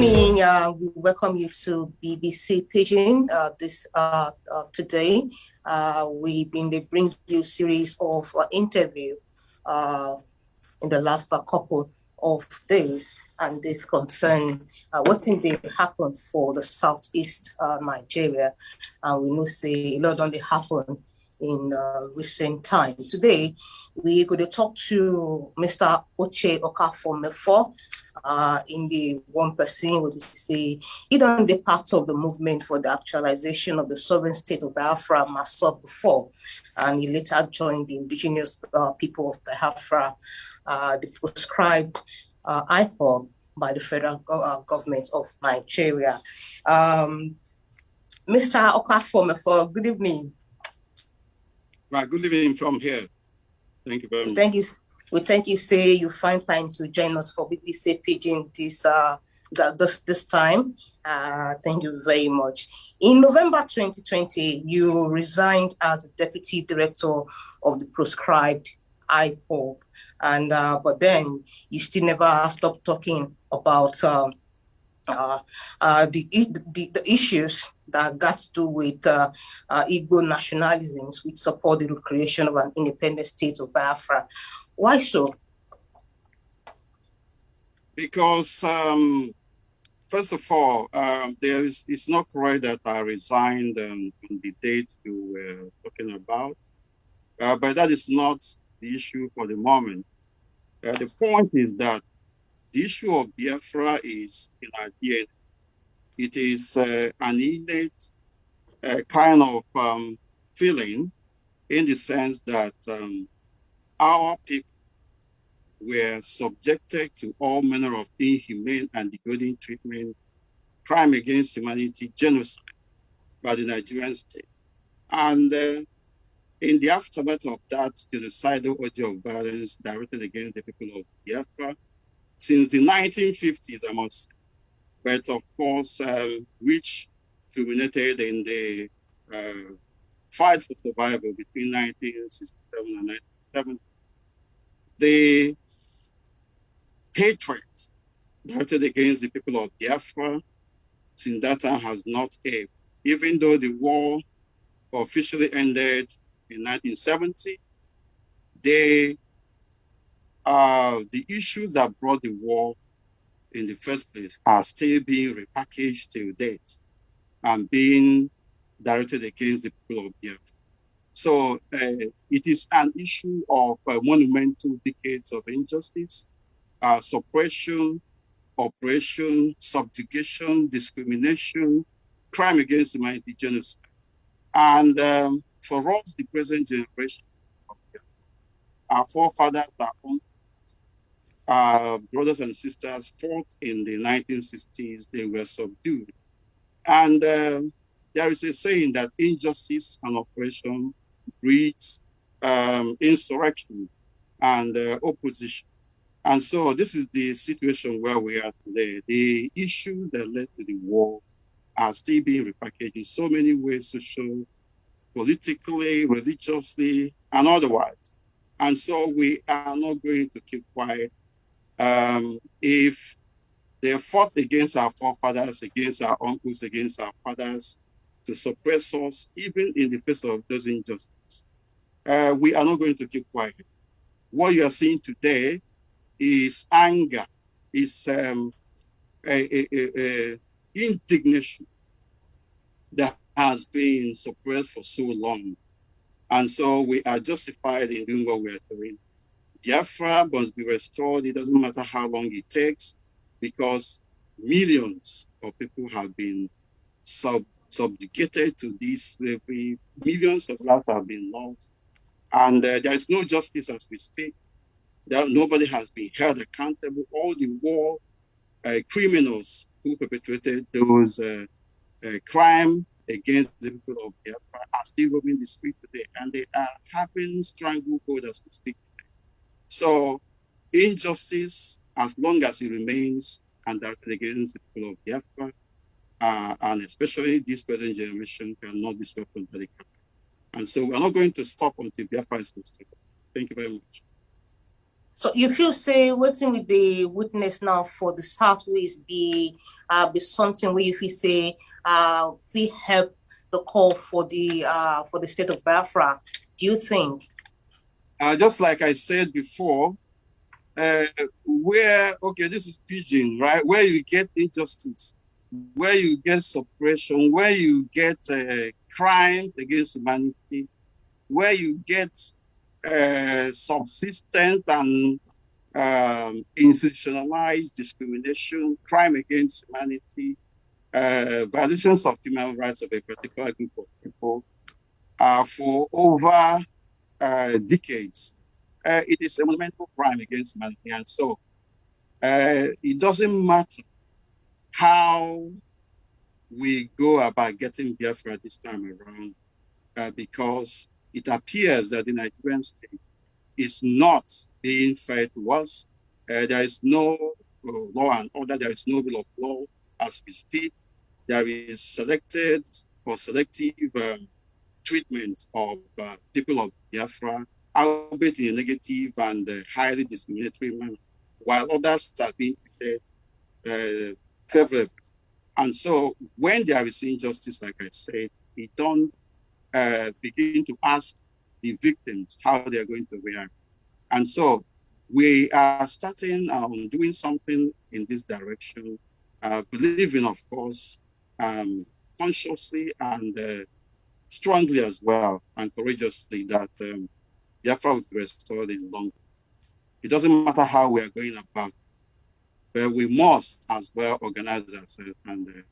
evening. We welcome you to BBC Pidgin today. We bring you a series of interview in the last couple of days, and this concern what they happen for the southeast Nigeria, and we know say a lot only happen in recent time. Today, we're going to talk to Mr. Uche from mefor. In the one person would say he done the part of the movement for the actualization of the sovereign state of Biafra myself before, and he later joined the indigenous people of Biafra, the proscribed IPOB by the federal government of Nigeria. Mr. Okafor, good evening. Right, good evening from here. Thank you very much. Thank you. We thank you, say you find time to join us for BBC Pidgin this time. Thank you very much. In November 2020, you resigned as the Deputy Director of the proscribed IPOB, and but then you still never stopped talking about the issues that got to do with Igbo nationalisms, which supported the creation of an independent state of Biafra. Why so? Because first of all, it's not correct that I resigned on the date you were talking about, but that is not the issue for the moment. The point is that the issue of Biafra is in our DNA. It is an innate kind of feeling, in the sense that our people were subjected to all manner of inhumane and degrading treatment, crime against humanity, genocide by the Nigerian state. And in the aftermath of that genocidal orgy of violence directed against the people of Biafra, since the 1950s, I must say, but of course, which culminated in the fight for survival between 1967 and 1970. The hatred directed against the people of Biafra since that time has not ebbed. Even though the war officially ended in 1970, the issues that brought the war in the first place are still being repackaged till date and being directed against the people of Biafra. So it is an issue of monumental decades of injustice, suppression, oppression, subjugation, discrimination, crime against humanity, genocide. And for us, the present generation, our forefathers, our brothers and sisters fought in the 1960s, they were subdued. And there is a saying that injustice and oppression breeds insurrection and opposition. And so this is the situation where we are today. The issues that led to the war are still being repackaged in so many ways, social, politically, religiously, and otherwise. And so we are not going to keep quiet. If they fought against our forefathers, against our uncles, against our fathers, to suppress us, even in the face of those injustices, we are not going to keep quiet. What you are seeing today is anger, is indignation that has been suppressed for so long. And so we are justified in doing what we are doing. Biafra must be restored. It doesn't matter how long it takes, because millions of people have been subjugated to this slavery. Millions of lives have been lost. And there is no justice as we speak. Nobody has been held accountable. All the war criminals who perpetrated those crime against the people of Biafra are still roaming the street today, and they are having stranglehold as we speak. So injustice, as long as it remains and directed against the people of Biafra, and especially this present generation, cannot be stopped under the carpet. And so we're not going to stop until Biafra is restored. Thank you very much. So you feel say waiting with the witness now for the Southwest be something where you feel say we help the call for the state of Biafra. Do you think? Just like I said before, where, okay, this is pigeon, right? Where you get injustice, where you get suppression, where you get crime against humanity, where you get subsistent and institutionalized discrimination, crime against humanity, violations of human rights of a particular group of people for over decades. It is a monumental crime against humanity. And so it doesn't matter how we go about getting Biafra this time around, because it appears that the Nigerian state is not being fair to us. There is no law and order. There is no rule of law as we speak. There is selected or selective treatment of people of Biafra, albeit in a negative and highly discriminatory manner, while others are being treated favorably. And so when there is injustice, like I said, we don't begin to ask the victims how they are going to react. And so we are starting on doing something in this direction, believing, of course, consciously and strongly as well, and courageously, that Biafra will be restored in long. It doesn't matter how we are going about, but we must as well organize ourselves. And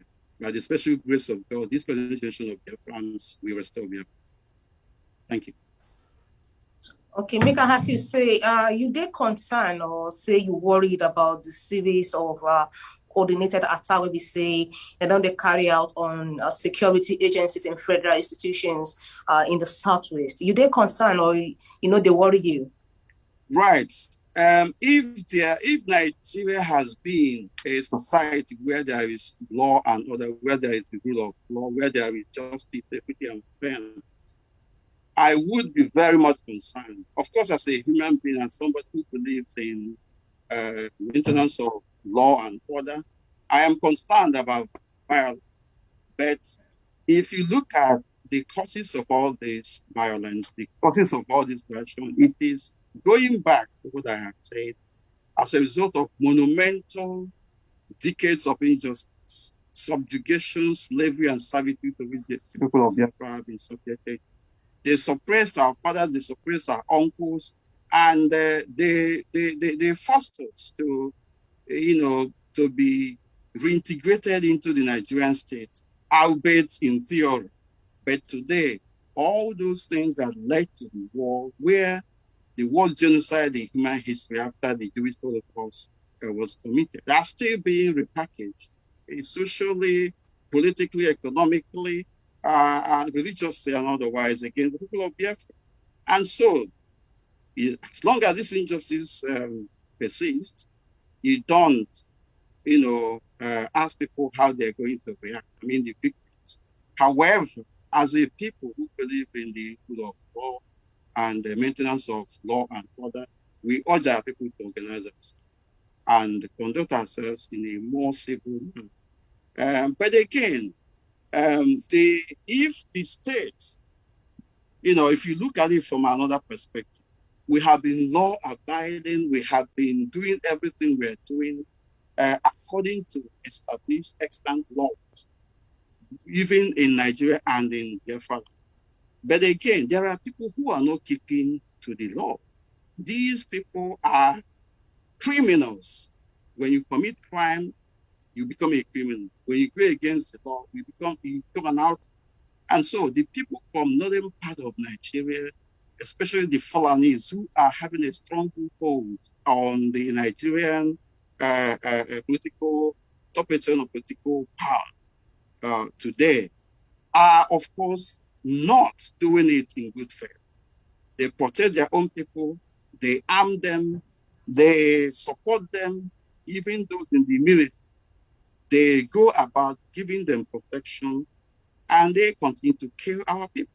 by the special grace of God, this generation of Biafrans will restore Biafra. Thank you. Okay, make I have you say, you did concern or say you worried about the series of coordinated attack we say and then they carry out on security agencies and federal institutions in the Southwest. You did concern or they worry you? Right. If Nigeria has been a society where there is law and order, where there is the rule of law, where there is justice, equity, and fairness, I would be very much concerned. Of course, as a human being and somebody who believes in maintenance of law and order, I am concerned about violence. But if you look at the causes of all this violence, the causes of all this violence, it is going back to what I have said as a result of monumental decades of injustice, subjugation, slavery, and servitude to which the people of Biafra have been subjected. They suppressed our fathers, they suppressed our uncles, and they forced us to, to be reintegrated into the Nigerian state, albeit in theory. But today, all those things that led to the war, where the worst genocide in human history after the Jewish Holocaust was committed, they are still being repackaged socially, politically, economically, and religiously and otherwise against the people of Biafra. And so, as long as this injustice persists, you don't, ask people how they're going to react. I mean, the victims. However, as a people who believe in the rule of law and the maintenance of law and order, we urge our people to organize us and conduct ourselves in a more civil manner. But again, if the state, if you look at it from another perspective, we have been law abiding, we have been doing everything we're doing according to established extant laws, even in Nigeria and in Biafra. But again, there are people who are not keeping to the law. These people are criminals. When you commit crime, you become a criminal. When you go against the law, you become an outlaw. And so the people from northern part of Nigeria, especially the Fulanis, who are having a strong hold on the Nigerian top echelon of political power today, are of course not doing it in good faith. They protect their own people, they arm them, they support them, even those in the military. They go about giving them protection and they continue to kill our people.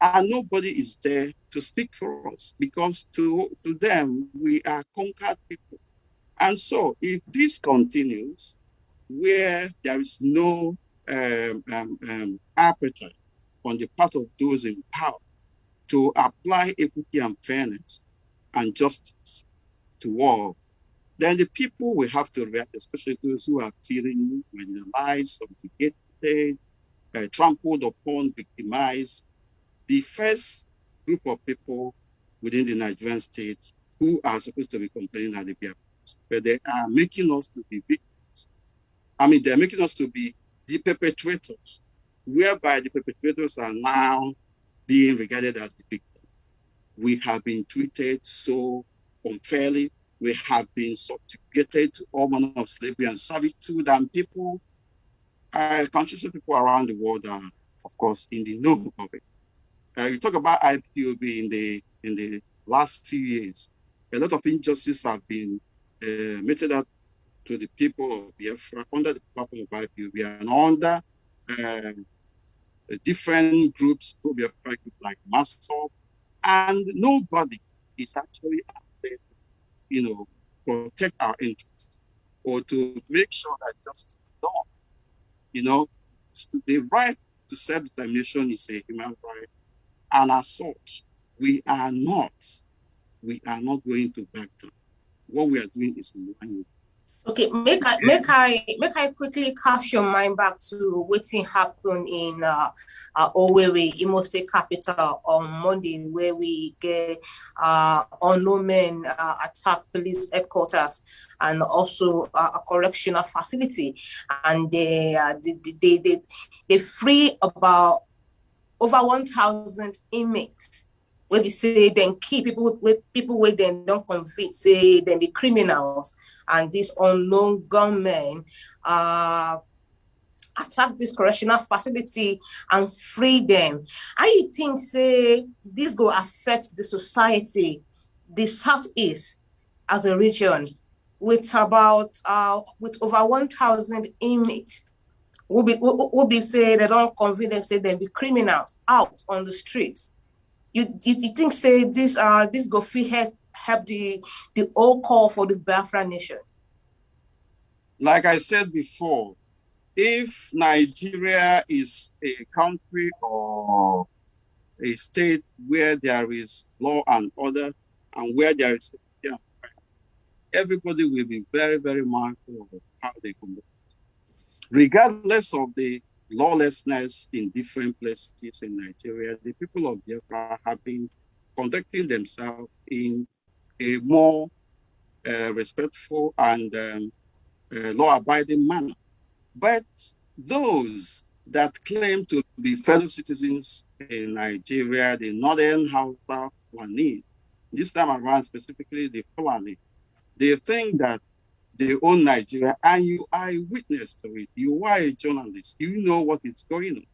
and nobody is there to speak for us, because to them, we are conquered people. And so if this continues, where there is no appetite on the part of those in power to apply equity and fairness and justice to all, then the people will have to react, especially those who are feeling when their lives subjugated, trampled upon, victimized. The first group of people within the Nigerian state who are supposed to be complaining are the Biafrans, but they are making us to be victims. I mean, they're making us to be the perpetrators, whereby the perpetrators are now being regarded as the victims. We have been treated so unfairly. We have been subjugated to all manner of slavery and servitude, and people, conscious people around the world are, of course, in the know of it. You talk about IPOB in the last few years. A lot of injustices have been meted out to the people of Biafra under the platform of IPOB and under different groups, pro-Biafra groups like MEfor, and nobody is actually out there to, protect our interests or to make sure that justice is done. The right to self-determination is a human right, and as such, we are not going to back down. What we are doing is in line with. Okay, make I quickly cast your mind back to wetin happen in Owerri, Imo State capital, on Monday, where we get unknown men attack police headquarters and also a correctional facility, and they free about over 1,000 inmates. Where we say then key people where then don't convict, say then be criminals, and this unknown gunmen attack this correctional facility and free them. How you think say this go affect the society, the Southeast as a region, with with over 1,000 inmates? Will be say they don't convict them, say they be criminals out on the streets. You think say this go free help the whole call for the Biafra nation? Like I said before, if Nigeria is a country or a state where there is law and order and where there is safety, everybody will be very, very mindful of how they conduct, regardless of the lawlessness in different places in Nigeria. The people of Biafra have been conducting themselves in a more respectful and law-abiding manner. But those that claim to be fellow citizens in Nigeria, the Northern Hausa Fulani, this time around specifically the Fulani, they think that they own Nigeria, and you are a witness to it. You are a journalist. You know what is going on.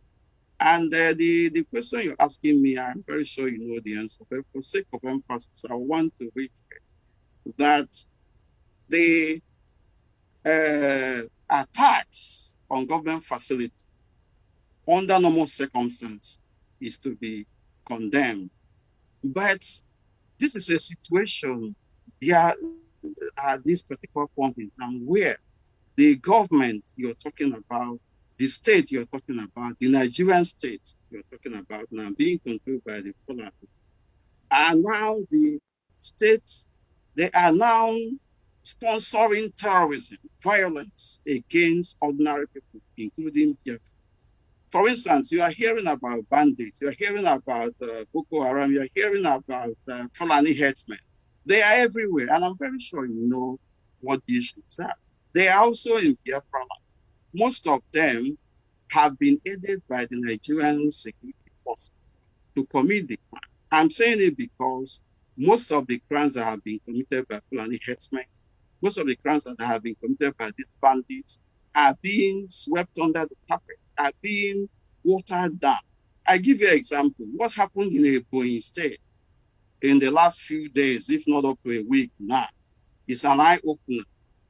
And the question you're asking me, I'm very sure you know the answer. But for sake of emphasis, I want to reiterate that the attacks on government facilities under normal circumstances is to be condemned. But this is a situation at this particular point in time where the government you're talking about, the state you're talking about, the Nigerian state you're talking about now being controlled by the Fulani, are now the states, they are now sponsoring terrorism, violence against ordinary people, including Biafra. For instance, you are hearing about bandits, you are hearing about Boko Haram, you are hearing about Fulani herdsmen. They are everywhere, and I'm very sure you know what the issues are. They are also in Biafra. Most of them have been aided by the Nigerian security forces to commit the crime. I'm saying it because most of the crimes that have been committed by Fulani herdsmen, most of the crimes that have been committed by these bandits are being swept under the carpet, are being watered down. I give you an example. What happened in Ebonyi State in the last few days, if not up to a week now, is an eye-opener.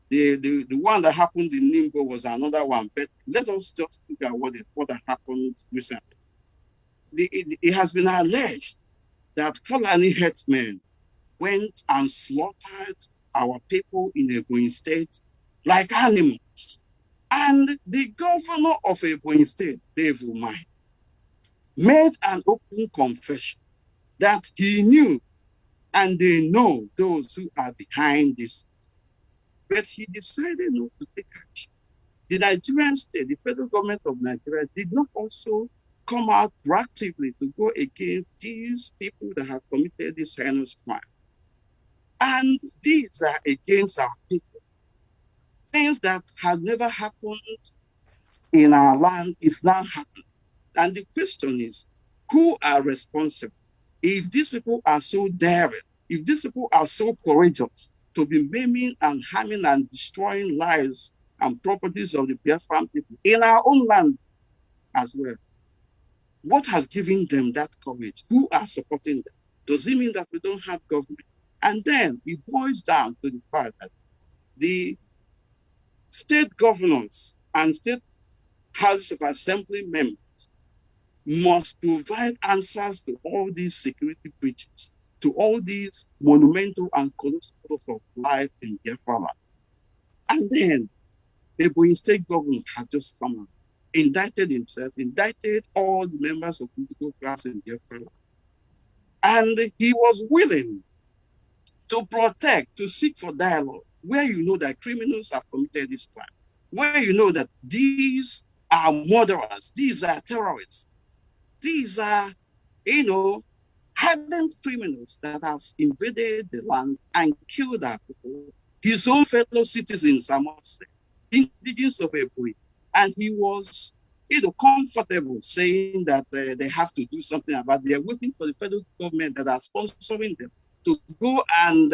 The one that happened in Nimbo was another one, but let us just look at what happened recently. it has been alleged that Fulani herdsmen went and slaughtered our people in Ebonyi State like animals. And the governor of Ebonyi State, Dave Umahi, made an open confession that he knew and they know those who are behind this. But he decided not to take action. The Nigerian state, the federal government of Nigeria, did not also come out proactively to go against these people that have committed this heinous crime. And these are against our people. Things that has never happened in our land is now happening. And the question is, who are responsible? If these people are so daring, if these people are so courageous to be maiming and harming and destroying lives and properties of the Biafran people in our own land as well, what has given them that courage? Who are supporting them? Does it mean that we don't have government? And then it boils down to the fact that the state governors and state House of Assembly members must provide answers to all these security breaches, to all these monumental and colossal loss of life in Biafra. And then the Ebonyi State government had just come out, indicted himself, indicted all the members of political class in Biafra. And he was willing to protect, to seek for dialogue, where you know that criminals have committed this crime, where you know that these are murderers, these are terrorists, these are, hardened criminals that have invaded the land and killed our people, his own fellow citizens, I must say, indigenous of Ebonyi. And he was, comfortable saying that they have to do something about it. They're waiting for the federal government that are sponsoring them to go and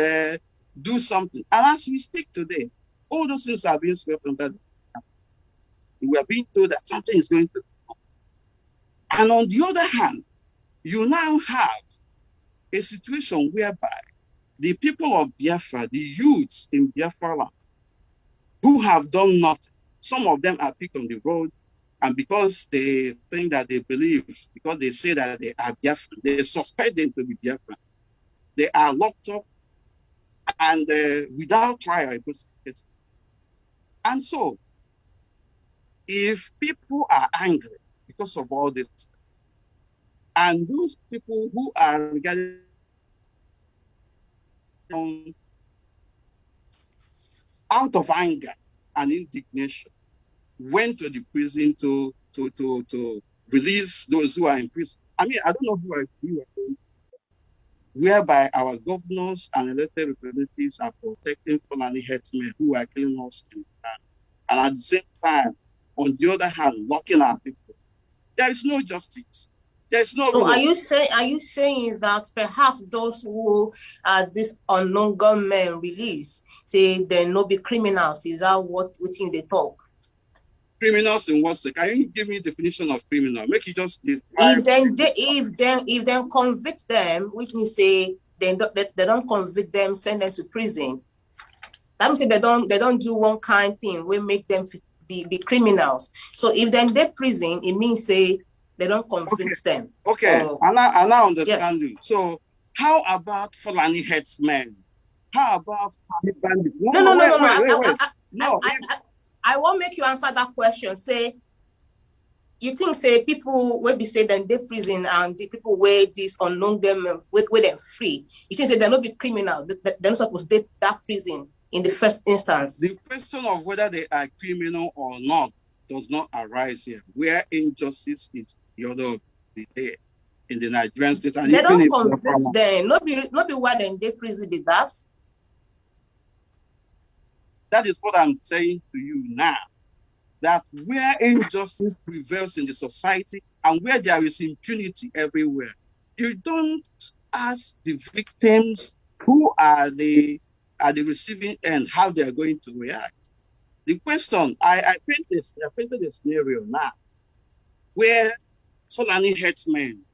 do something. And as we speak today, all those things are being swept under the carpet. We are being told that something is going to come. And on the other hand, you now have a situation whereby the people of Biafra, the youths in Biafra land, who have done nothing, some of them are picked on the road, and because they think that they believe, because they say that they are Biafran, they suspect them to be Biafran, they are locked up and without trial. And so, if people are angry because of all this, and those people who are regarded out of anger and indignation went to the prison to release those who are in prison. I mean, I don't know who are whereby our governors and elected representatives are protecting Fulani herdsmen who are killing us in the land. And at the same time, on the other hand, locking our people. There is no justice. There's no. So are you saying that perhaps those who this unknown gunmen release say they no be criminals? Is that what they talk? Criminals in what state? Can you give me a definition of criminal? Make it just describe. If then convict them, which means say they don't convict them, send them to prison. That means they don't do one kind thing, we make them be criminals. So if then they prison, it means say they don't convince them. Okay, I now understand you. So how about Fulani herdsmen? How about bandits? No. I won't make you answer that question. Say, you think say people will be say then they prison and the people where this unknown them with them free. You think say they're not be criminal. They're not supposed to that prison in the first instance. The question of whether they are criminal or not does not arise here. Where injustice is the order of the day in the Nigerian state. And they don't convince them. Not be why then they prison be that. That is what I'm saying to you now. That where injustice prevails in the society and where there is impunity everywhere, you don't ask the victims who are the receiving end how they are going to react. The question, I painted a scenario now where Fulani herdsmen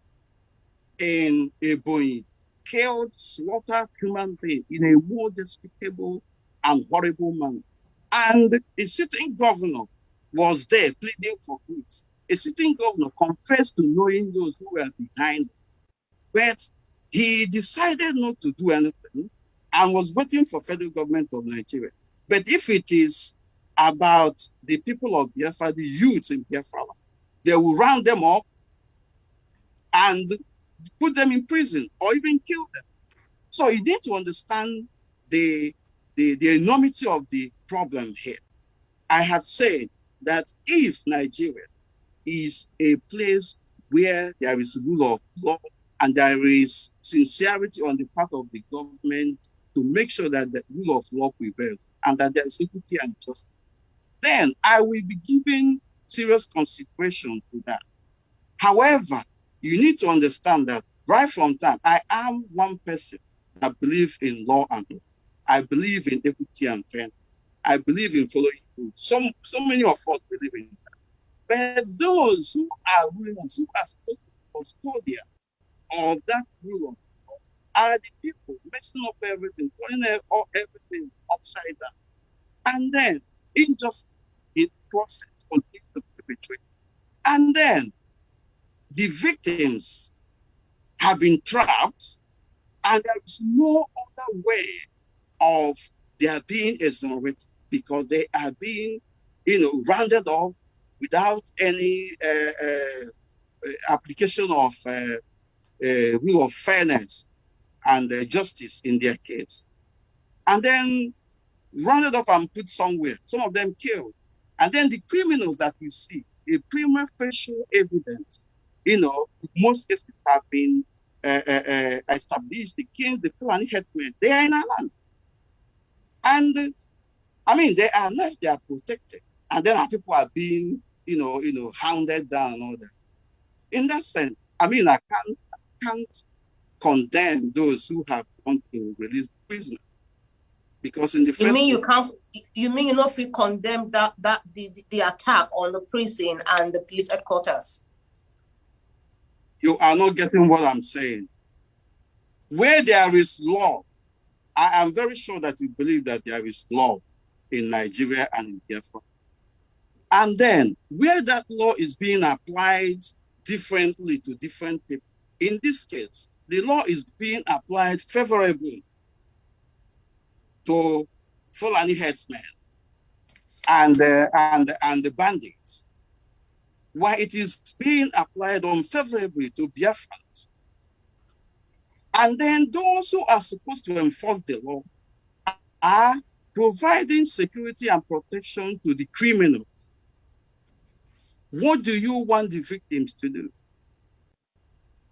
in Ebonyi killed, slaughtered human beings in a more despicable and horrible manner. And a sitting governor was there pleading for peace. A sitting governor confessed to knowing those who were behind it, but he decided not to do anything and was waiting for federal government of Nigeria. But if it is about the people of Biafra, the youths in Biafra, they will round them up and put them in prison or even kill them. So you need to understand the enormity of the problem here. I have said that if Nigeria is a place where there is rule of law and there is sincerity on the part of the government to make sure that the rule of law prevails and that there is equity and justice, then I will be giving serious consideration to that. However, you need to understand that right from time, I am one person that believes in law and order. I believe in equity and fairness. I believe in following rules. So many of us believe in that. But those who are rulers, who are supposed to be custodians of that rule of law, are the people messing up everything, turning everything upside down. And then injustice in the process continues to perpetrate. And then the victims have been trapped, and there is no other way of their being exonerated because they are being, rounded off without any application of rule of fairness and justice in their case. And then rounded up and put somewhere, some of them killed. And then the criminals that you see, the prima facie evidence, most cases have been established against the Fulani headmen. They are in our land. And they are left, they are protected. And then our people are being, hounded down and all that. In that sense, I can't condemn those who have gone to release the prisoners. Because in the first you mean you not feel condemn the attack on the prison and the police headquarters? You are not getting what I'm saying. Where there is law, I am very sure that you believe that there is law in Nigeria and in Biafra. And then where that law is being applied differently to different people, in this case, the law is being applied favorably to Fulani headsmen and the bandits, while it is being applied unfavorably to Biafrans. And then those who are supposed to enforce the law are providing security and protection to the criminals. What do you want the victims to do?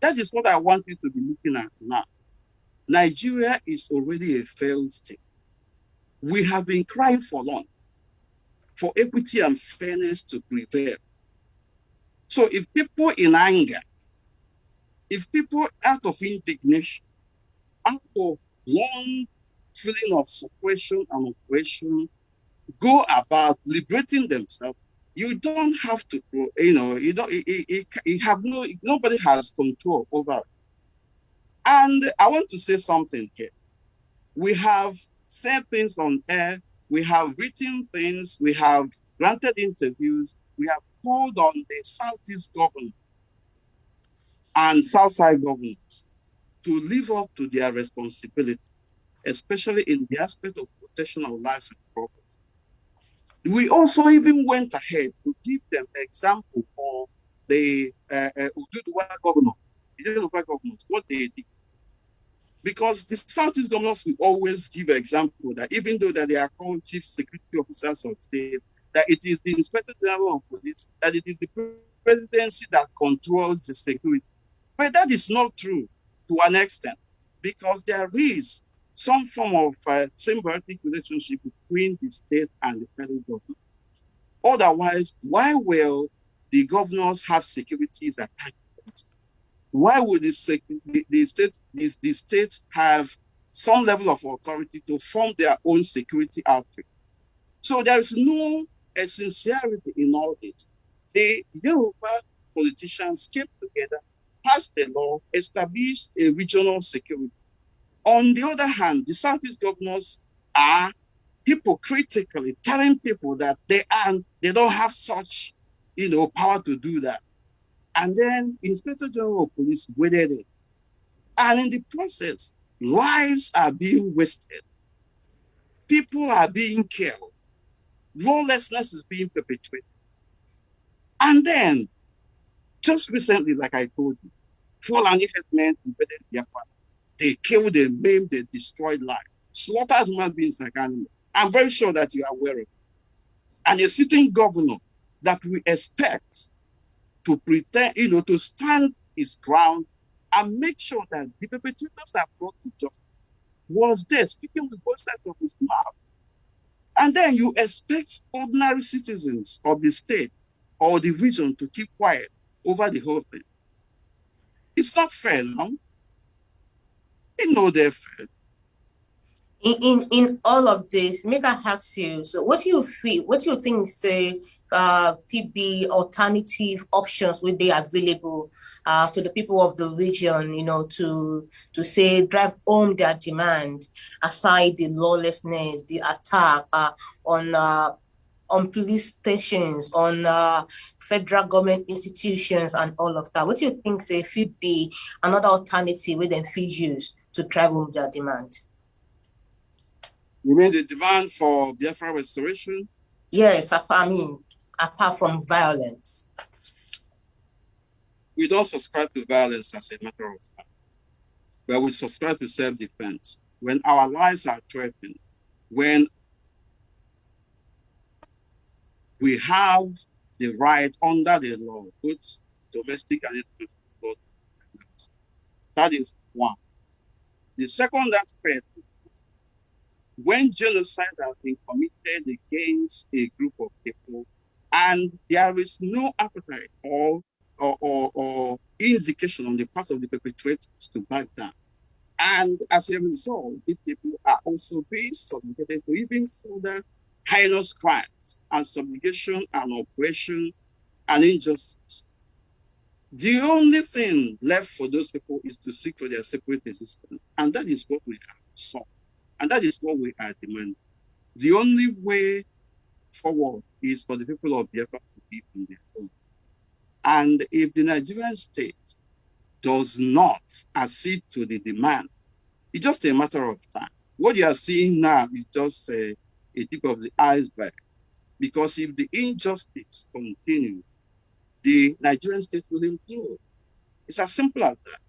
That is what I want you to be looking at now. Nigeria is already a failed state. We have been crying for long for equity and fairness to prevail. So if people in anger, if people out of indignation, out of long feeling of suppression and oppression, go about liberating themselves, you don't have to, nobody has control over it. And I want to say something here. We have said things on air, we have written things, we have granted interviews, we have called on the Southeast government and Southside governments to live up to their responsibility, especially in the aspect of protection of lives and property. We also even went ahead to give them an example of the Ududuwa governors, what they did. Because the Southeast governors will always give an example that even though that they are called chief security officers of state, that it is the Inspector General of Police, that it is the presidency that controls the security. But that is not true to an extent, because there is some form of symbiotic relationship between the state and the federal government. Otherwise, why will the governors have securities attachments? Why would the state have some level of authority to form their own security outfit? So there is no sincerity in all this. The Yoruba politicians came together, passed a law, established a regional security. On the other hand, the Southeast governors are hypocritically telling people that they don't have such power to do that. And then Inspector General of Police waded in. And in the process, lives are being wasted. People are being killed. Lawlessness is being perpetrated. And then, just recently, like I told you, Fulani herdsmen invaded Biafra. They killed, they maimed, they destroyed lives, slaughtered human beings like animals. I'm very sure that you are aware of it. And a sitting governor that we expect to pretend, to stand his ground and make sure that the perpetrators are brought to justice was there speaking with both sides of his mouth. And then you expect ordinary citizens of the state or the region to keep quiet over the whole thing. It's not fair now. You know they're fair. In all of this, make I ask you, so what do you feel, what do you think say could be alternative options would be available to the people of the region, to say drive home their demand aside the lawlessness, the attack on police stations, on federal government institutions and all of that. What do you think say could be another alternative where they fit use to drive home their demand? You mean the demand for Biafra restoration? Yes, apart from violence. We don't subscribe to violence as a matter of fact, but we subscribe to self-defense. When our lives are threatened, when we have the right under the law, both domestic and international law, that is one. The second aspect, when genocide has been committed against a group of people and there is no appetite or indication on the part of the perpetrators to back down. And as a result, the people are also being subjugated to even further heinous crimes and subjugation and oppression and injustice. The only thing left for those people is to seek for their separate existence. And that is what we have sought. And that is what we are demanding. The only way forward is for the people of Biafra to live in their home. And if the Nigerian state does not accede to the demand, it's just a matter of time. What you are seeing now is just a tip of the iceberg. Because if the injustice continues, the Nigerian state will implode. It's as simple as that.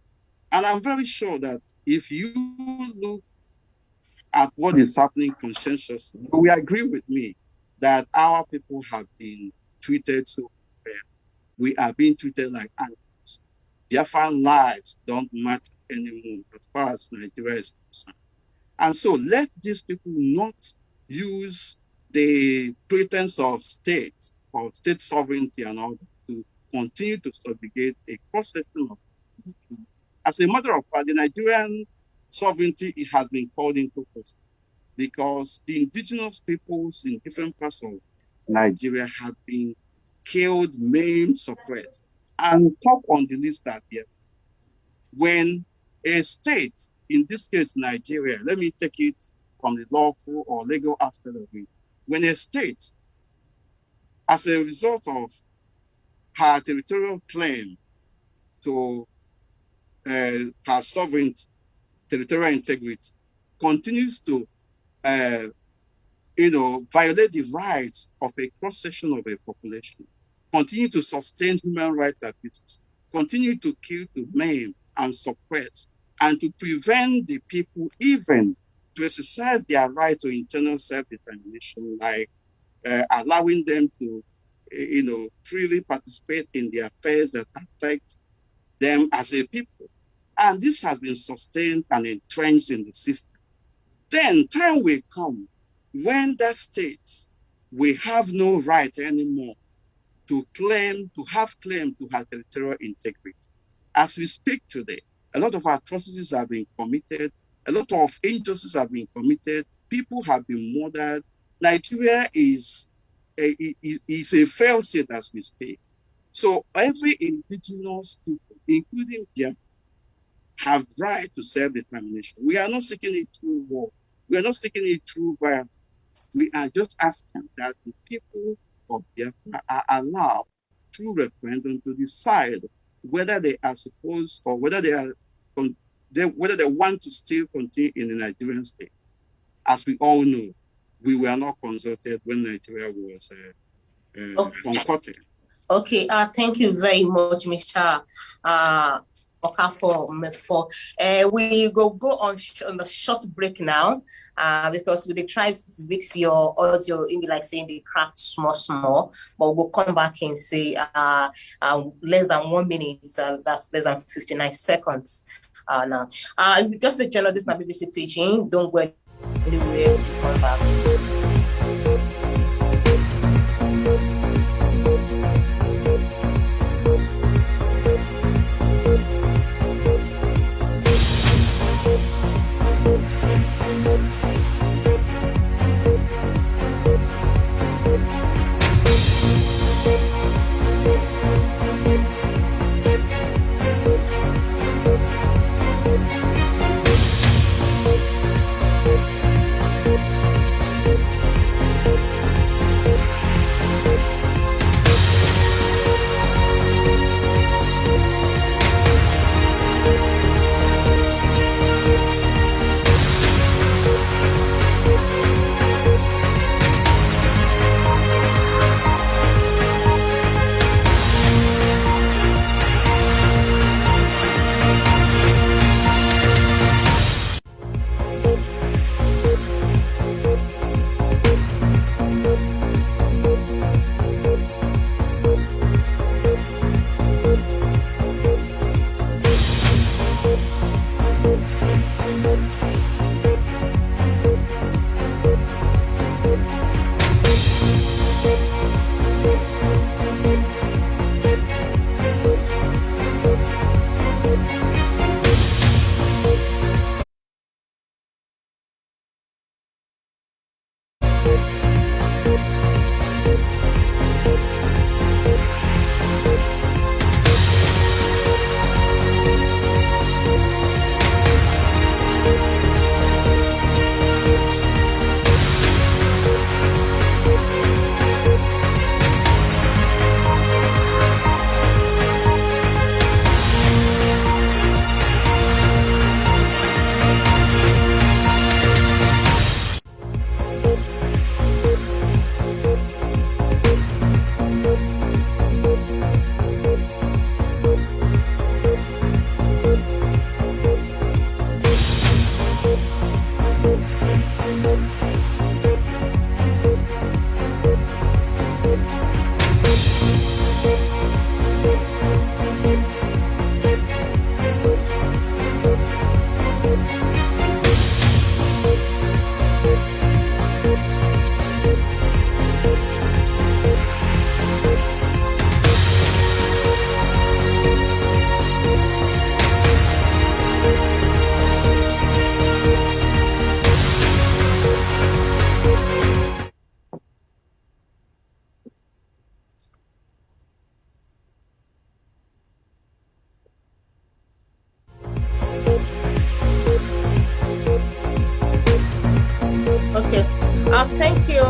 And I'm very sure that if you look at what is happening conscientiously, you will agree with me that our people have been treated so fair. We are being treated like animals. Biafran lives don't matter anymore as far as Nigeria is concerned. And so let these people not use the pretense of state or state sovereignty and all that to continue to subjugate a cross-section of people. As a matter of fact, the Nigerian sovereignty it has been called into question because the indigenous peoples in different parts of Nigeria have been killed, maimed, suppressed. And top on the list are here. When a state, in this case Nigeria, let me take it from the lawful or legal aspect of it. When a state, as a result of her territorial claim to her sovereignty, territorial integrity, continues to violate the rights of a cross-section of a population, continue to sustain human rights abuses, continue to kill, to maim, and suppress, and to prevent the people even to exercise their right to internal self-determination, like allowing them to, freely participate in the affairs that affect them as a people. And this has been sustained and entrenched in the system. Then time will come when that state will have no right anymore to have claim to her territorial integrity. As we speak today, a lot of atrocities have been committed, a lot of injustices have been committed, people have been murdered. Nigeria is a failed state as we speak. So every indigenous people, including Biafra, have right to self-determination. We are not seeking it through war. We are not seeking it through violence. We are just asking that the people of Biafra are allowed through referendum to decide whether they are supposed or whether they are whether they want to still continue in the Nigerian state. As we all know, we were not consulted when Nigeria was concocted. Okay, thank you very much, Mr. Okafor Mefor. We go on a short break now, because we try to fix your audio, in like saying they cracked small, but we'll come back and say less than 1 minute, that's less than 59 seconds now. Just the journal, this is BBC Pidgin. Don't go anywhere, we'll come back. Okay. Thank you.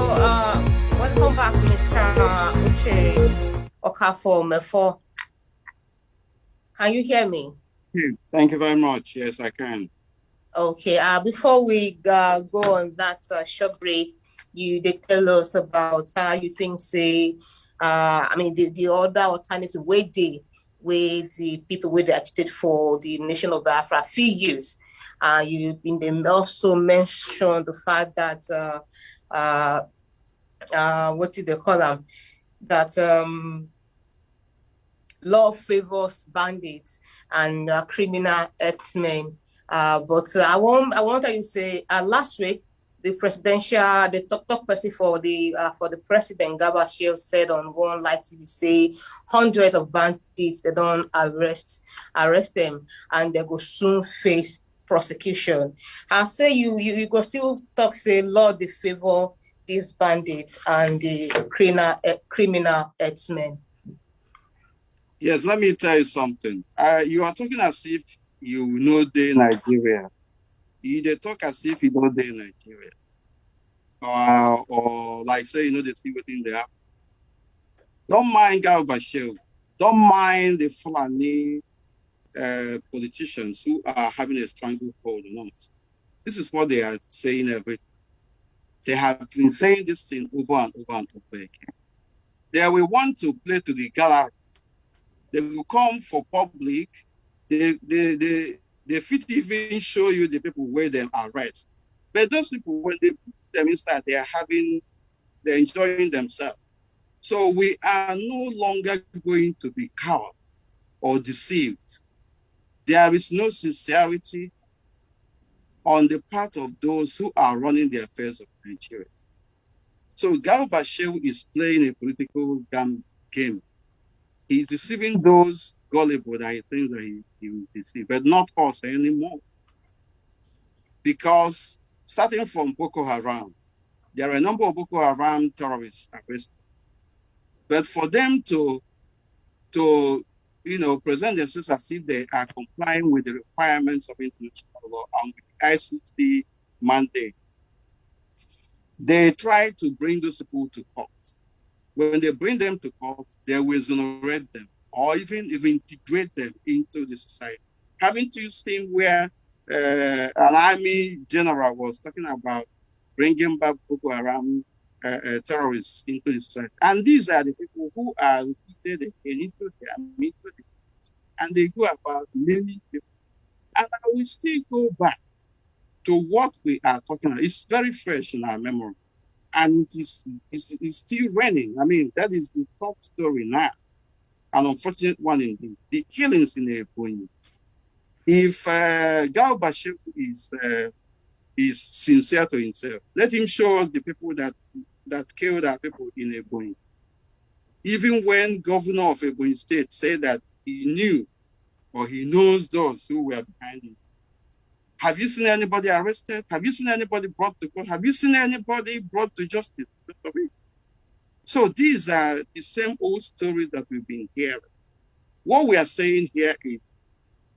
Welcome back, Mr. Uche Okafor Mefor. Can you hear me? Thank you very much. Yes, I can. Okay. Before we go on that short break, they tell us about how you think, say, the other alternative way the people they agitated for the nation of Biafra a few years. They also mentioned the fact that what did they call them? That law favors bandits and criminal herdsmen. But I want you to say last week the top person for the president Gabashir said on one live TV say hundreds of bandits they don't arrest them and they go soon face prosecution. I say you go still talk say law they favor these bandits and the criminal herdsmen. Yes, let me tell you something. You are talking as if you know the Nigeria. They talk as if you know the Nigeria. Or like say, they see within there. Don't mind Garba Shehu. Don't mind the Fulani politicians who are having a stranglehold on us. This is what they are saying every. They have been saying this thing over and over and over again. They will want to play to the gallery. They will come for public. They fit even show you the people where they arrest. But those people, when they put them inside, they're enjoying themselves. So we are no longer going to be cowed or deceived. There is no sincerity on the part of those who are running the affairs of Nigeria. So Garuba Shehu is playing a political game. He's deceiving those gullible that he thinks that he will deceive, but not us anymore. Because starting from Boko Haram, there are a number of Boko Haram terrorists arrested. But for them to present themselves as if they are complying with the requirements of international law and with the ICC mandate, they try to bring those people to court. When they bring them to court, they will exonerate them or even integrate them into the society. Haven't you seen where an army general was talking about bringing back Boko Haram terrorists into the society? And these are the people who are recruited into the army, and they go about many people. And I will still go back to what we are talking about. It's very fresh in our memory. And it's still running. I mean, that is the top story now. An unfortunate one indeed. The killings in Ebonyi. If Gao Bashir is sincere to himself, let him show us the people that killed our people in Ebonyi. Even when governor of Ebonyi State said that he knew or he knows those who were behind him. Have you seen anybody arrested? Have you seen anybody brought to court? Have you seen anybody brought to justice? So these are the same old stories that we've been hearing. What we are saying here is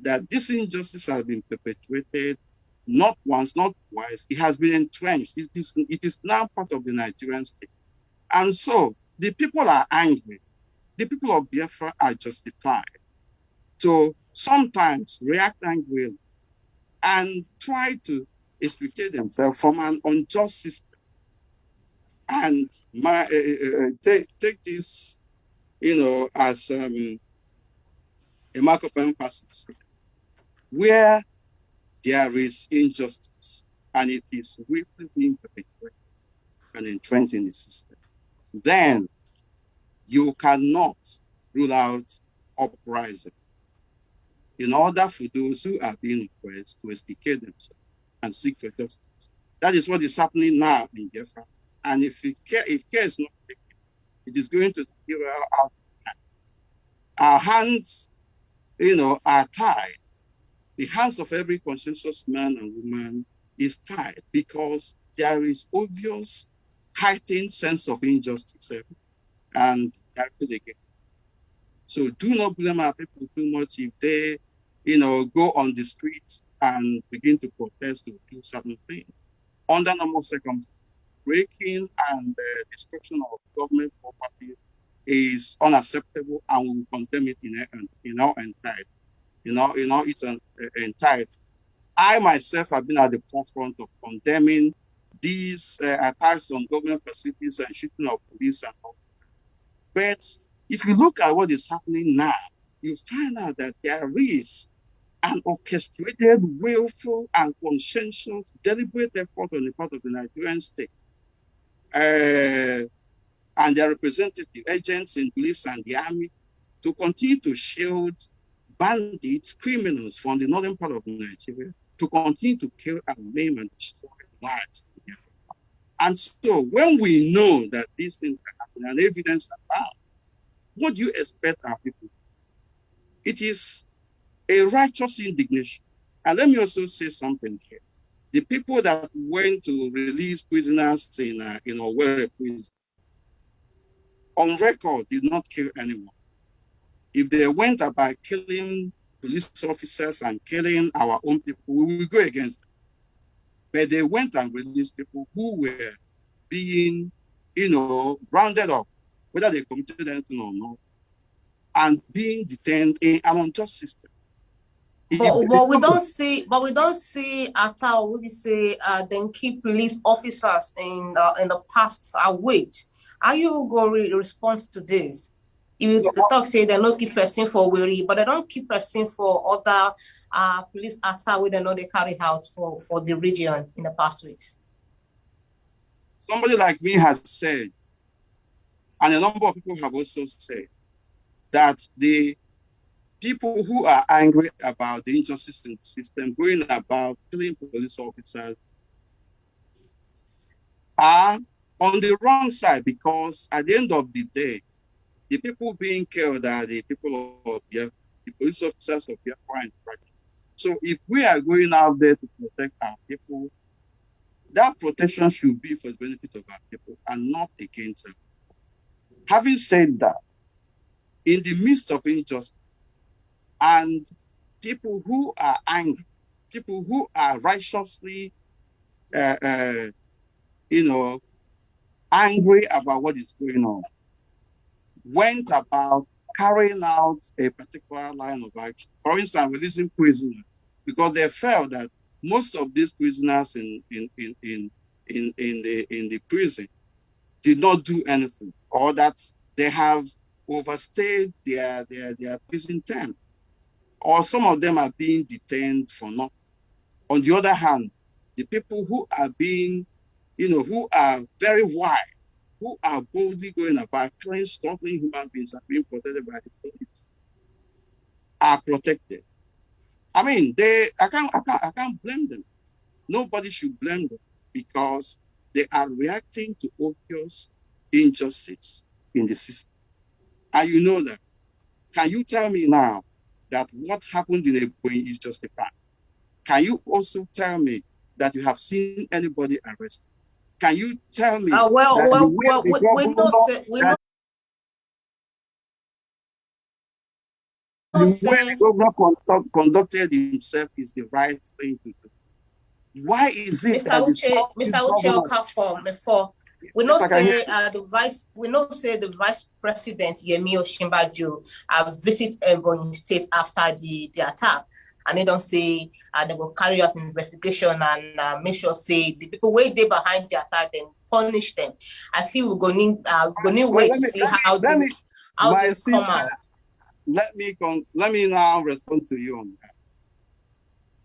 that this injustice has been perpetuated not once, not twice. It has been entrenched. It is now part of the Nigerian state. And so the people are angry. The people of Biafra are justified to sometimes react angrily and try to extricate themselves from an unjust system. And take this, as a mark of emphasis. Where there is injustice and it is really being perpetuated and entrenched in the system, then you cannot rule out uprising in order for those who are being oppressed to extricate themselves and seek for justice. That is what is happening now in Biafra. And if care is not taken, it is going to spiral out. Our hands, are tied. The hands of every conscientious man and woman is tied because there is obvious heightened sense of injustice and directed. So do not blame our people too much if they, go on the streets and begin to protest to do certain things. Under normal circumstances, breaking and destruction of government property is unacceptable, and we will condemn it in our entirety. It's an entirety. I myself have been at the forefront of condemning these attacks on government facilities and shooting of police and all. But if you look at what is happening now, you find out that there is an orchestrated, willful, and conscientious, deliberate effort on the part of the Nigerian state and their representative agents in police and the army to continue to shield bandits, criminals from the northern part of Nigeria, to continue to kill and maim and destroy lives. And so when we know that these things are happening and evidence are found, what do you expect our people? It is a righteous indignation. And let me also say something here. The people that went to release prisoners in Owerri prison, on record, did not kill anyone. If they went about killing police officers and killing our own people, we will go against them. But they went and released people who were being, rounded up whether they committed anything or not, and being detained in an unjust system. But we don't see at all. We say then key police officers in the past weeks. Are you going to respond to this? You talk say they don't keep person for weary, but they don't keep person for other police attack where they know they carry out for the region in the past weeks. Somebody like me has said, and a number of people have also said, that the people who are angry about the injustice in the system going about killing police officers are on the wrong side, because at the end of the day, the people being killed are the people of the police officers of the crime. So if we are going out there to protect our people, that protection should be for the benefit of our people and not against them. Having said that, in the midst of injustice and people who are angry, people who are righteously, angry about what is going on, went about carrying out a particular line of action. For instance, releasing prisoners, because they felt that most of these prisoners in the prison did not do anything, or that they have overstayed their prison term, or some of them are being detained for nothing. On the other hand, the people who are being, who are very wide, who are boldly going about killing, stopping human beings are being protected by the police, are protected. I mean, I can't blame them. Nobody should blame them, because they are reacting to obvious injustice in the system. And you know that. Can you tell me now that what happened in Ebonyi is justified? Can you also tell me that you have seen anybody arrested? Can you tell me that we the way the governor conducted himself is the right thing to do? Why is it Mr. Uche Okafor, mefor, we know say the vice president Yemi Osinbajo visit Ebonyi State after the attack, and they don't say they will carry out investigation and make sure say the people way they behind the attack then punish them. I feel we're going to wait to see how this come out. Let me now respond to you on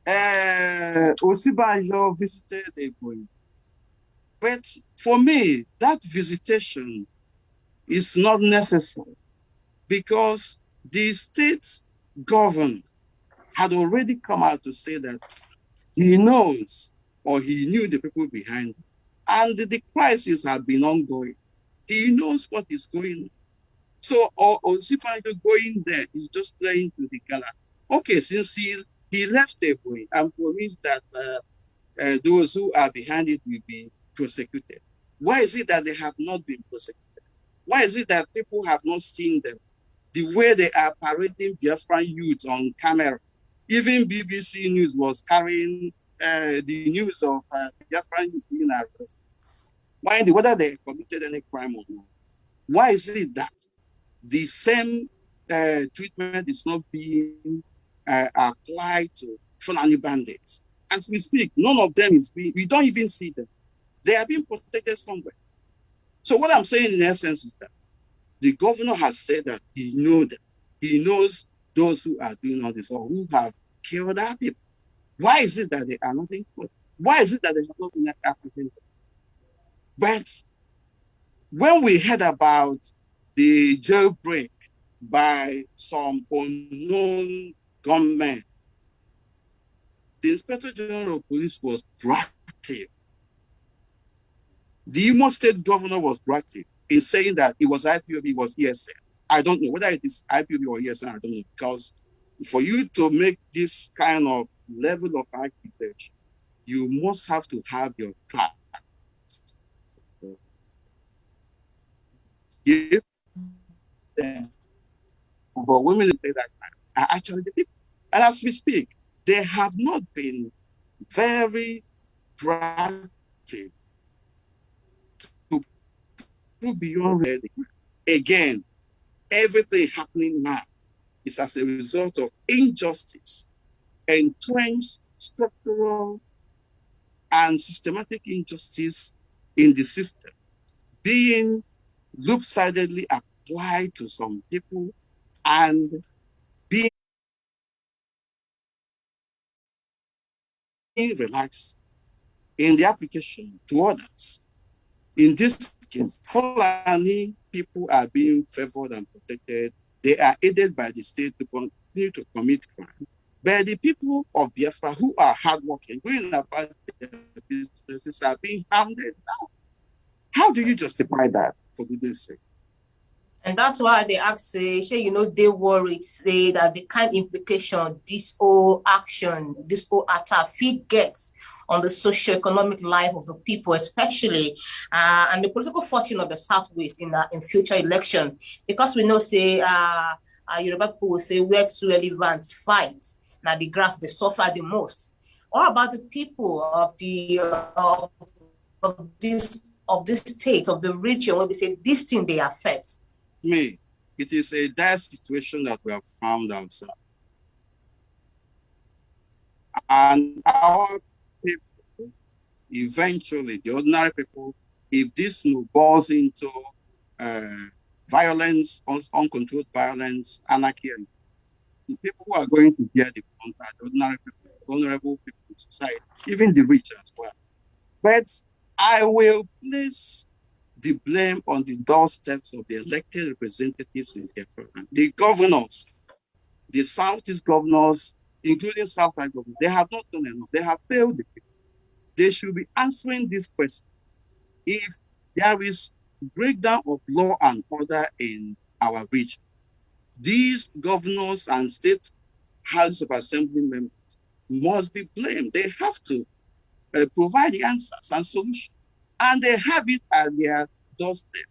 that. Osinbajo visited Ebonyi. But for me, that visitation is not necessary, because the state governor had already come out to say that he knows, or he knew, the people behind it. And the crisis had been ongoing. He knows what is going on. So Osinbajo going there is just playing to the gala. Okay, since he left Ebonyi and promised that those who are behind it will be prosecuted. Why is it that they have not been prosecuted? Why is it that people have not seen them? The way they are parading Biafran youths on camera. Even BBC News was carrying the news of Biafran youth being arrested. Whether they committed any crime or not. Why is it that the same treatment is not being applied to Fulani bandits? As we speak, none of them is being, we don't even see them. They are being protected somewhere. So what I'm saying in essence is that the governor has said that he knows them. He knows those who are doing all this, or who have killed our people. Why is it that they are not in court? Why is it that they have not been apprehended? But when we heard about the jailbreak by some unknown gunmen, the Inspector General of Police was proactive. The Imo State governor was proactive in saying that it was IPOB, it was ESN. I don't know whether it is IPOB or ESN, I don't know, because for you to make this kind of level of architecture, you must have to have your facts. But women say that are actually the people. And as we speak, they have not been very proactive to prove beyond reality. Again, everything happening now is as a result of injustice, entrenched structural and systematic injustice in the system being loop-sidedly applied to some people and being relaxed in the application to others. In this case, Fulani people are being favored and protected. They are aided by the state to continue to commit crime. But the people of Biafra who are hardworking, going about their businesses, are being hounded now. How do you justify that, for goodness sake? And that's why they ask, say, they worried, say that the kind implication this whole action, this whole attack fit gets on the socio-economic life of the people, especially and the political fortune of the Southwest in future election. Because we know, say, Yoruba people will say, where two elephants fight, now the grass they suffer the most. What about the people of the of this state, of the region, where we say this thing they affect? Me, it is a dire situation that we have found ourselves. And our people, eventually, the ordinary people, if this snowballs into violence, uncontrolled violence, anarchy, and the people who are going to bear the brunt are the ordinary people, vulnerable people in society, even the rich as well. But I will place the blame on the doorsteps of the elected representatives in Biafra. The governors, the Southeast governors, including Southside governors, they have not done enough. They have failed the people. They should be answering this question. If there is breakdown of law and order in our region, these governors and state House of Assembly members must be blamed. They have to provide the answers and solutions. And they have it at their doorstep.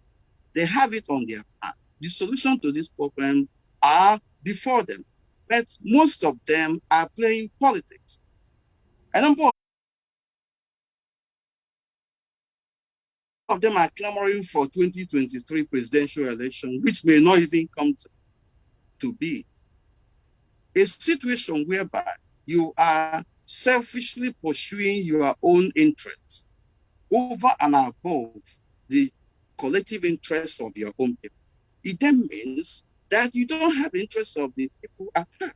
They have it on their path. The solution to this problem are before them. But most of them are playing politics. A number of them are clamoring for 2023 presidential election, which may not even come to be. A situation whereby you are selfishly pursuing your own interests over and above the collective interests of your own people. It then means that you don't have the interests of the people at hand,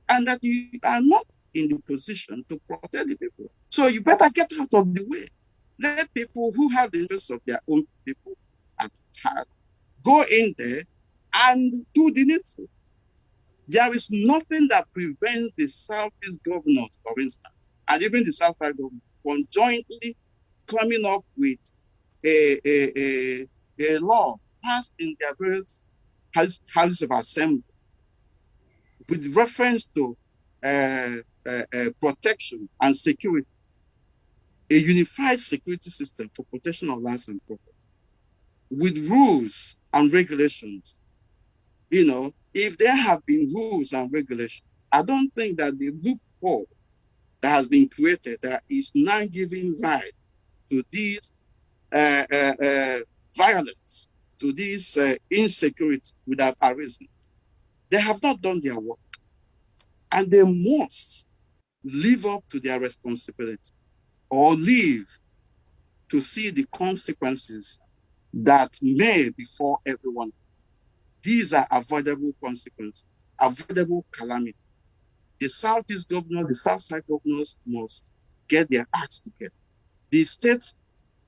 and that you are not in the position to protect the people. So you better get out of the way. Let people who have the interests of their own people at heart go in there and do the needful. There is nothing that prevents the Southeast governors, for instance, and even the Southside governors from jointly coming up with a law passed in their various houses of assembly with reference to protection and security, a unified security system for protection of lives and property, with rules and regulations. You know, if there have been rules and regulations, I don't think that the loophole that has been created that is now giving rise to these violence, to this insecurity would have arisen. They have not done their work, and they must live up to their responsibility or live to see the consequences that may befall everyone. These are avoidable consequences, avoidable calamity. The Southeast governors, the Southside governors must get their acts together. The state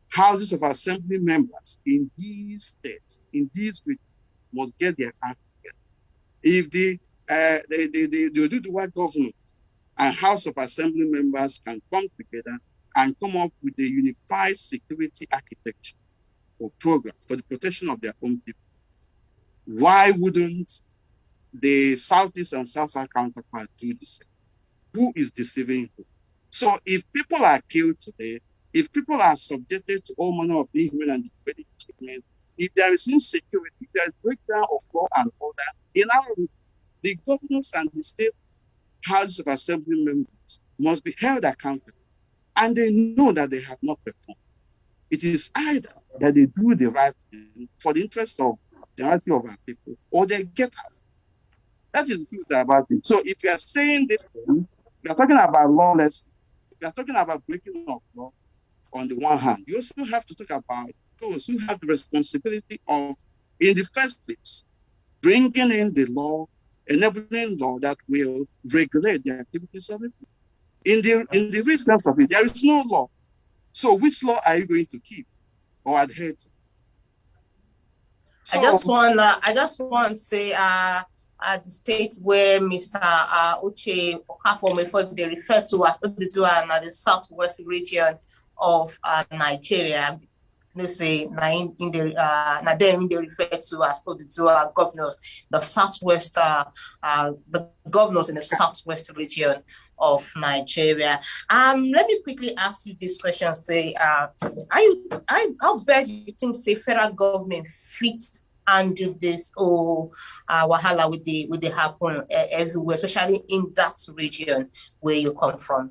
houses of assembly members in these states, in these regions, must get their acts together. If the white government and House of Assembly members can come together and come up with a unified security architecture or program for the protection of their own people, why wouldn't the Southeast and Southside counterpart do the same? Who is deceiving who? So if people are killed today, if people are subjected to all manner of inhuman and degrading treatment, if there is insecurity, if there is breakdown of law and order, in our the governors and the state House of Assembly members must be held accountable, and they know that they have not performed. It is either that they do the right thing for the interest of generality of our people, or they get out. That is good about it. So if you are saying this thing, we are talking about lawlessness, we are talking about breaking of law on the one hand. You also have to talk about those who have the responsibility of, in the first place, bringing in the law, enabling law that will regulate the activities of it. In the real sense of it, there is no law. So which law are you going to keep or adhere to? I So just want to say the state where Mr. Uche Okafor Mefor they refer to as Oduduwa and the southwest region of Nigeria. You say in them they refer to as Oduduwa governors, the southwest the governors in the southwest region of Nigeria. Let me quickly ask you this question. Say, how best you think say federal government fit and do this wahala with the happen everywhere, especially in that region where you come from?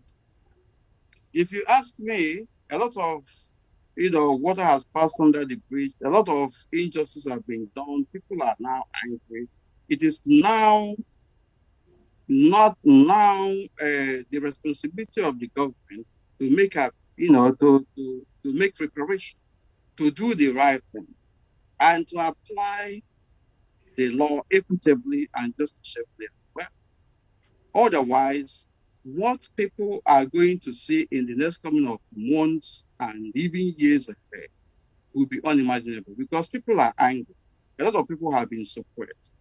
if you ask me, a lot of water has passed under the bridge. A lot of injustices have been done. People are now angry. It is now not now the responsibility of the government to make up, to make preparation, to do the right thing, and to apply the law equitably and justiciously as well. Otherwise, what people are going to see in the next coming of months and even years ahead will be unimaginable because people are angry. A lot of people have been suppressed.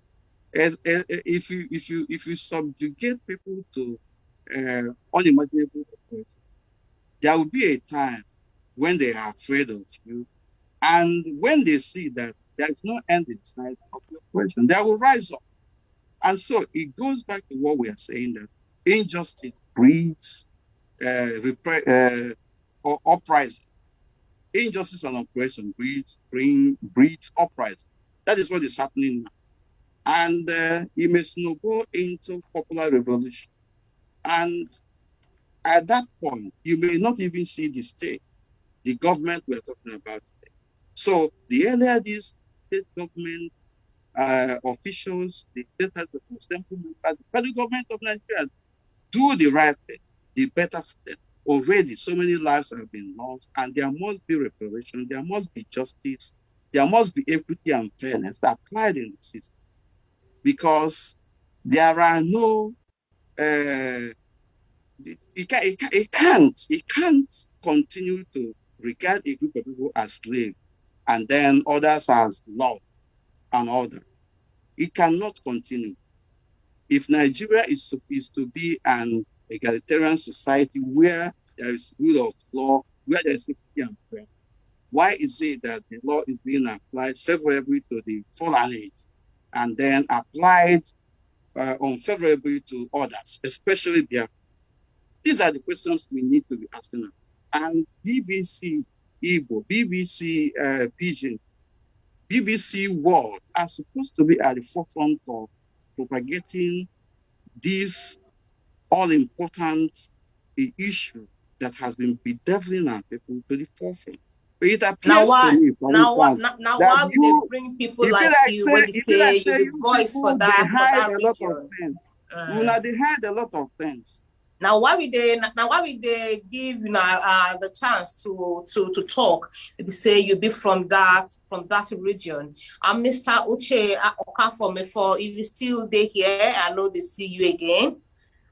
If you subjugate people to unimaginable oppression, there will be a time when they are afraid of you, and when they see that there is no end in sight of the oppression, they will rise up. And so it goes back to what we are saying, that injustice breeds or uprising. Injustice and oppression breeds uprising. That is what is happening now. And it may snowball into popular revolution. And at that point, you may not even see the state, the government we're talking about today. So the earlier these state government officials, the state heads of assembly members, the federal government of Nigeria do the right thing, the better for them. Already, so many lives have been lost, and there must be reparation, there must be justice, there must be equity and fairness applied in the system, because there are no, it can't continue to regard a group of people as slaves and then others as love and order. It cannot continue. If Nigeria is to be an egalitarian society where there is rule of law, where there is equity and fairness, why is it that the law is being applied favorably to the fallen and then applied unfavorably to others, especially their? These are the questions we need to be asking. And BBC Igbo, BBC Pidgin, BBC World are supposed to be at the forefront of propagating this all-important issue that has been bedeviling our people to the forefront. But it Now appears to why? me, for instance, that Why would they bring people if you like like you say, when they if you like say you're say the you voice people, they for hide that a lot of region? things. Uh, They hide a lot of things. Now why would they give the chance to talk? Maybe say you be from that region. Mr. Uche Okafor Mefor, if you still there here, I know they see you again.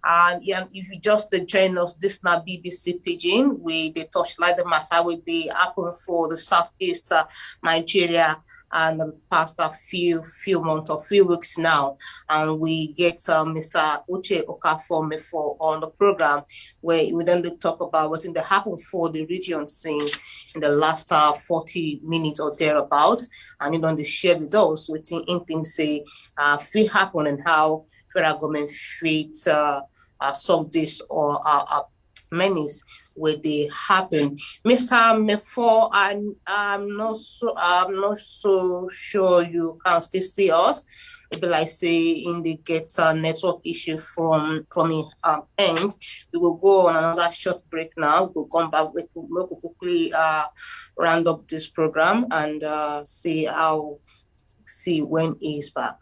And yeah, if you just join us, this now BBC Pidgin, we they touchlight the matter with the happen for the southeast Nigeria and the past a few months or few weeks now, and we get Mr. Uche Okafor Mefor on the program where we then talk about what in the happen for the region scene in the last 40 minutes or thereabouts, and then they share with us what in things say feel happen and how federal government fit solve this or menace where they happen. Mr. Mefor, I'm not so sure you can still see us. Maybe like say in the get network issue from end. We will go on another short break now. We'll come back. We'll quickly round up this program and see see when he's back.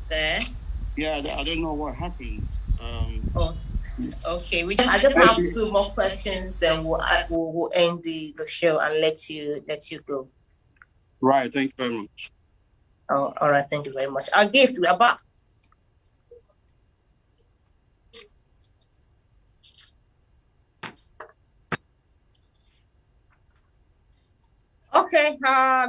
There. Yeah, I don't know what happened. Okay, I just have two more questions, then we'll end the show and let you go. Right, thank you very much. Oh, all right, thank you very much. Our gift, we are back. Okay,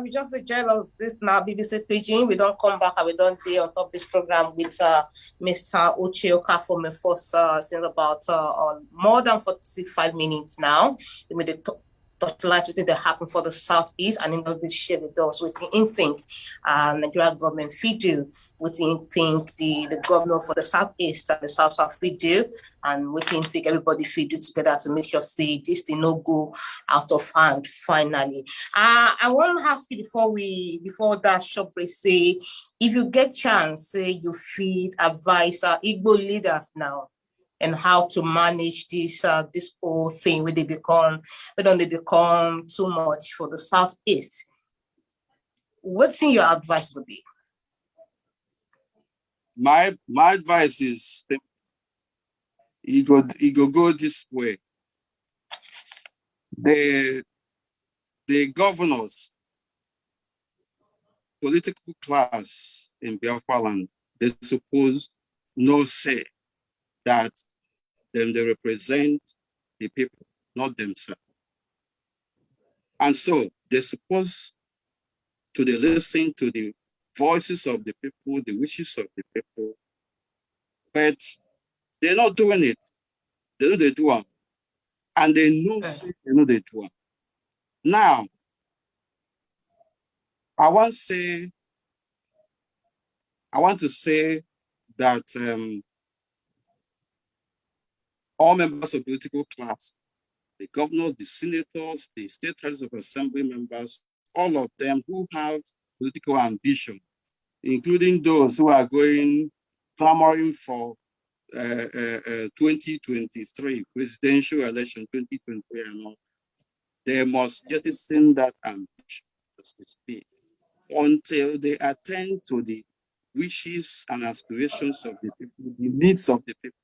we just the join of this now BBC Pidgin. We don't come back and we don't stay on top of this program with Mr. Uche for mefor since about more than 45 minutes now. We made the touchlight with that happen for the Southeast and in the share with us with the think Nigeria government fit do, with think the governor for the Southeast and the South fit do, and we think everybody fit do together to make sure say this thing no go out of hand finally. I want to ask you before that shop break, say if you get chance, say you feed advise Igbo leaders now and how to manage this whole thing when they don't become too much for the Southeast. What's in your advice would be? My advice is you go this way. The governors, political class in Biafra land, they suppose no say that they represent the people, not themselves. And so they're supposed to listen to the voices of the people, the wishes of the people, but they're not doing it. They know they do it. And they know they do it. Now, I want to say that all members of political class, the governors, the senators, the state House of Assembly members, all of them who have political ambition, including those who are clamoring for 2023 presidential election, 2023 and all, they must jettison that ambition as we speak until they attend to the wishes and aspirations of the people, the needs of the people.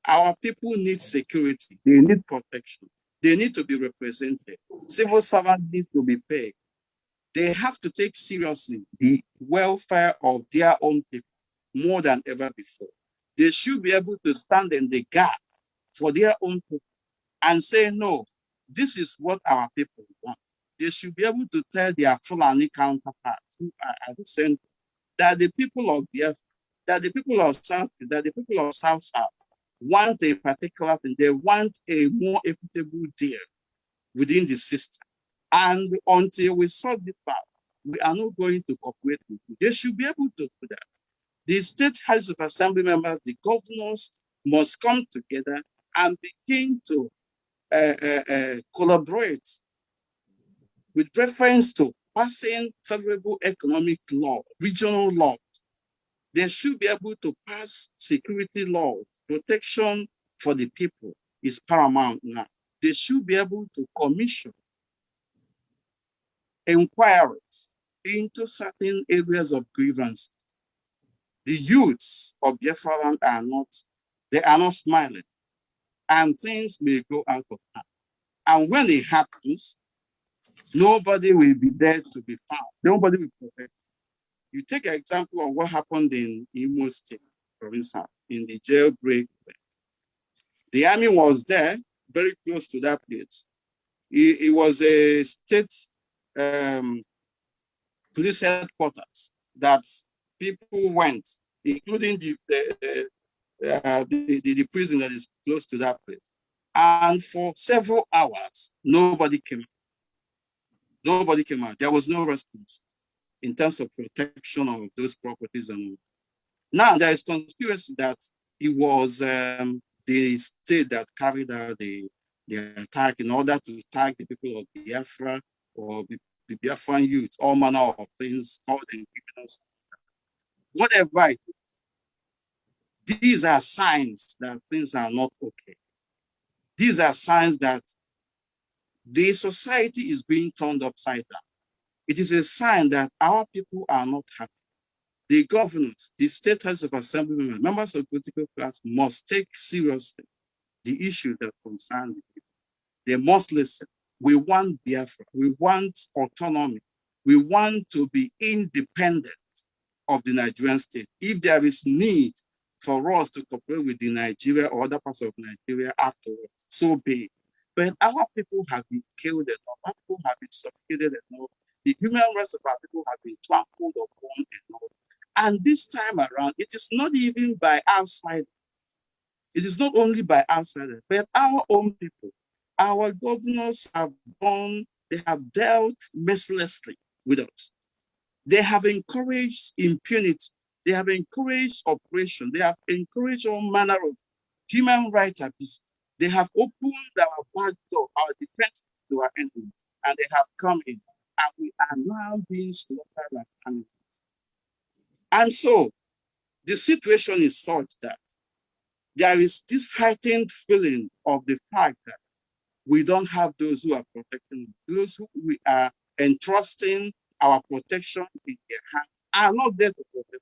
Our people need security. They need protection. They need to be represented. Civil servants need to be paid. They have to take seriously the welfare of their own people more than ever before. They should be able to stand in the gap for their own people and say, no, this is what our people want. They should be able to tell their Fulani counterparts who are at the center that the people of Biafra, that the people of South, that the people of South South want a particular thing. They want a more equitable deal within the system. And until we sort this out, we are not going to cooperate with you. They should be able to do that. The state House of Assembly members, the governors must come together and begin to collaborate with reference to passing favorable economic law, regional law. They should be able to pass security laws. Protection for the people is paramount now. They should be able to commission inquiries into certain areas of grievance. The youths of Biafra are not smiling, and things may go out of hand. And when it happens, nobody will be there to be found. Nobody will protect. You take an example of what happened in Imo State, for instance, in the jailbreak. The army was there, very close to that place. It was a state police headquarters that people went, including the prison that is close to that place. And for several hours, nobody came. Nobody came out. There was no response in terms of protection of those properties. And now there is conspiracy that it was the state that carried out the attack in order to attack the people of Biafra or the Biafran youth, all manner of things, all the criminals. Whatever it is, these are signs that things are not okay. These are signs that the society is being turned upside down. It is a sign that our people are not happy. The governors, the state House of Assembly members of the political class must take seriously the issues that concern the people. They must listen. We want Biafra. We want autonomy. We want to be independent of the Nigerian state. If there is need for us to cooperate with the Nigeria or other parts of Nigeria afterwards, so be it. But our people have been killed enough. Our people have been suffocated enough. The human rights of our people have been trampled upon enough. And this time around, it is not even by outsiders. It is not only by outsiders, but our own people. Our governors have they have dealt mercilessly with us. They have encouraged impunity. They have encouraged oppression. They have encouraged all manner of human rights abuses. They have opened our back door, our defense to our enemy, and they have come in. And we are now being slaughtered like animals. And so the situation is such that there is this heightened feeling of the fact that we don't have those who are protecting us. Those who we are entrusting our protection in their hands are not there to protect us.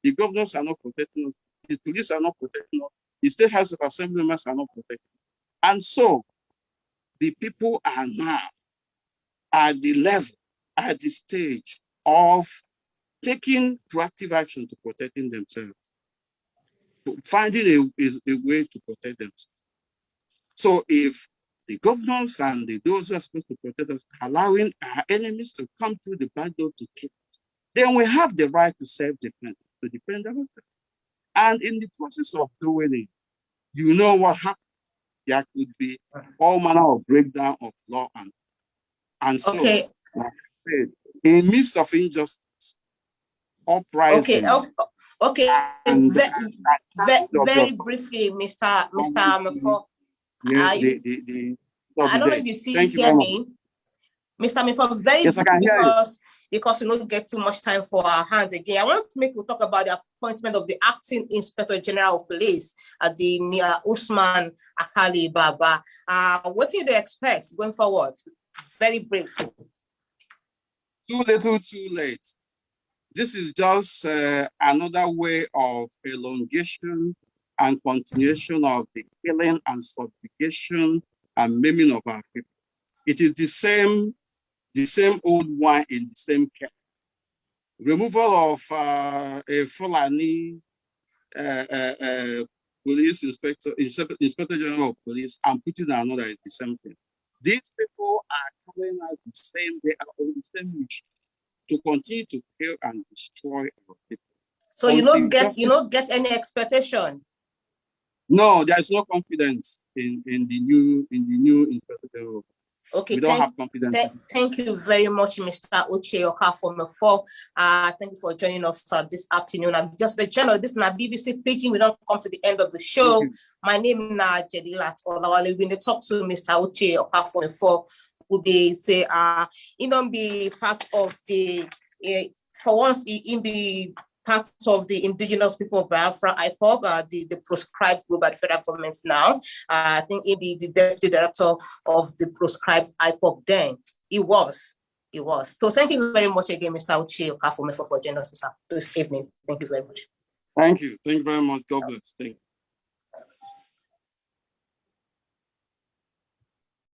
The governors are not protecting us. The police are not protecting us. The state House of Assembly members are not protecting us. And so the people are now at the level, at the stage of taking proactive action to protecting themselves, finding a way to protect themselves. So if the governors and those who are supposed to protect us allowing our enemies to come through the back door to kill us, then we have the right to self-defense, to defend ourselves. And in the process of doing it, you know what happens. There could be all manner of breakdown of law and so, Okay. like I said, in the midst of injustice, uprising, Okay. and Very briefly, Mr. Mefor. I don't know if you Thank you hear very much. me. Mr. Mefor, very yes, I can hear you. Because we don't get too much time for our hands again. I want to make you talk about the appointment of the acting Inspector General of Police at the Usman Akali Baba. What do you expect going forward? Very brief. Too little, too late. This is just another way of elongation and continuation of the killing and subjugation and maiming of our people. It is the same old wine in the same kettle. Removal of a Fulani police inspector general of police, and putting another is the same thing. These people are carrying out the same, they are on the same mission to continue to kill and destroy our people. So you don't get any expectation. No, there is no confidence in the new inspector general. Okay, we don't have confidence. Thank you very much, Mr. Uche for mefor. Thank you for joining us this afternoon. I'm just the channel. This is not BBC Preaching. We don't come to the end of the show. My name is Jedilat Olawale. We're going to talk to Mr. Uche for mefor. Will be say be part of the for once in be part of the indigenous people of Biafra, IPOB, the proscribed group at federal government now. I think he'd be the deputy director of the proscribed IPOB then. He was. So thank you very much again, Mr. Uche for joining us this evening. Thank you very much. Thank you. Thank you very much. God bless. Thank you.